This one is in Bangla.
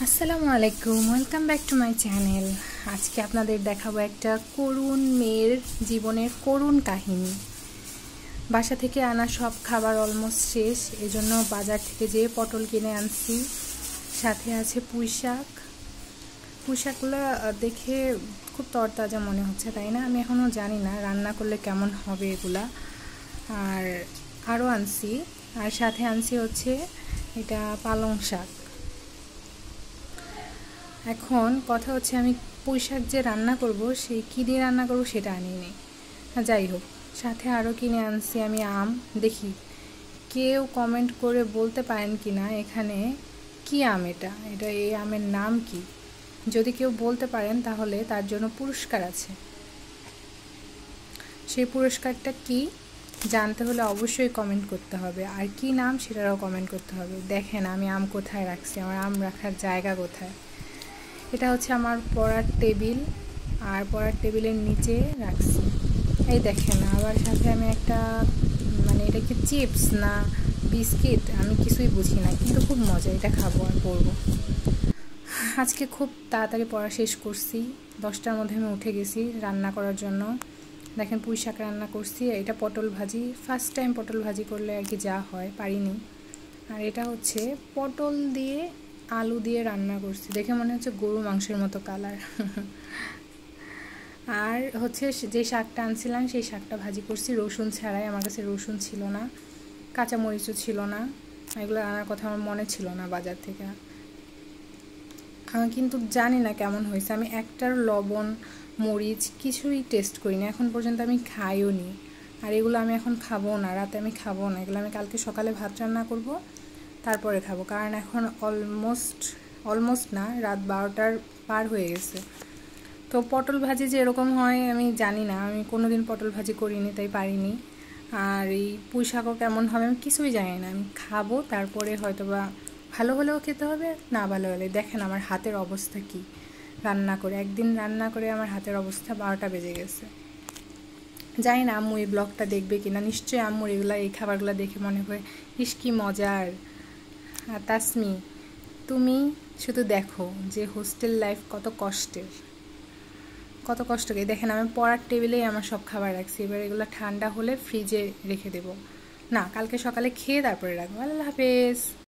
আসসালামু আলাইকুম, welcome back to my channel. আজকে আপনাদের দেখাবো একটা করুণ মেয়ের জীবনের করুণ কাহিনী। বাসা থেকে আনা সব খাবার অলমোস্ট শেষ, এজন্য বাজার থেকে যেয়ে পটল কিনে আনছি। সাথে আছে পুঁই শাক। পুঁই শাকগুলো দেখে খুব তরতাজা মনে হচ্ছে, তাই না? আমি এখনও জানি না রান্না করলে কেমন হবে এগুলা। আর আরও আনছি, আর সাথে আনছি হচ্ছে এটা পালং শাক। এখন কথা হচ্ছে আমি পুঁই শাক যে রান্না করব, সেই কী দিয়ে রান্না করব সেটা আনিনি। যাই হোক, সাথে আরও কিনে আনছি আমি আম। দেখি কেউ কমেন্ট করে বলতে পারেন কি না এখানে কি আম, এটা এই আমের নাম কি। যদি কেউ বলতে পারেন তাহলে তার জন্য পুরস্কার আছে। সেই পুরস্কারটা কি জানতে হলে অবশ্যই কমেন্ট করতে হবে, আর কি নাম সেটারও কমেন্ট করতে হবে। দেখেন আমি আম কোথায় রাখছি, আমার আম রাখার জায়গা কোথায়। এটা হচ্ছে আমার পড়ার টেবিল, আর পড়ার টেবিলের নিচে রাখছি। এই দেখেন, আবার সাথে আমি একটা এটা কি চিপস না বিস্কিট আমি কিছুই বুঝি না, কিন্তু খুব মজা, এটা খাবো আর পড়বো। আজকে খুব তাড়াতাড়ি পড়া শেষ করছি, 10টার মধ্যে আমি উঠে গেছি রান্না করার জন্য। দেখেন পুঁই শাক রান্না করছি, এটা পটল ভাজি, ফার্স্ট টাইম পটল ভাজি করলে আর কি যা হয় পারিনি। আর এটা হচ্ছে পটল দিয়ে আলু দিয়ে রান্না করছি, দেখে মনে হচ্ছে গরু মাংসের মতো কালার। আর হচ্ছে যে শাকটা আনছিলাম সেই শাকটা ভাজি করছি রসুন ছাড়াই, আমার কাছে রসুন ছিল না, কাঁচামরিচও ছিল না, এগুলো আনার কথা আমার মনে ছিল না বাজার থেকে। কিন্তু জানি না কেমন হয়েছে, আমি একটার লবণ মরিচ কিছুই টেস্ট করি না এখন পর্যন্ত, আমি খাইও নি। আর এগুলো আমি এখন খাবো না, রাতে আমি খাবো না এগুলো, আমি কালকে সকালে ভাত রান্না করব তারপরে খাবো, কারণ এখন অলমোস্ট না, রাত 12টার পার হয়ে গেছে। তো পটল ভাজি যে এরকম হয় আমি জানি না, আমি কোনো দিন পটল ভাজি করিনি তাই পারিনি। আর এই পুঁই শাকও কেমন হবে আমি কিছুই জানি না, আমি খাবো তারপরে হয়তোবা ভালো হলেও খেতে হবে, না ভালো হলে। দেখেন আমার হাতের অবস্থা কি, রান্না করে একদিন রান্না করে আমার হাতের অবস্থা 12টা বেজে গেছে। জানি না আম্মু এই ব্লগটা দেখবে কিনা, নিশ্চয়ই আম্মুর এই খাবারগুলো দেখে মনে হয় ইস কি মজার। আর তাসমি, তুমি শুধু দেখো যে হোস্টেল লাইফ কত কষ্টের, কত কষ্ট করে। দেখেন আমি পড়ার টেবিলেই আমার সব খাবার রাখছি, এবার এগুলো ঠান্ডা হলে ফ্রিজে রেখে দেবো, না কালকে সকালে খেয়ে তারপরে রাখবো। আল্লাহ হাফেজ।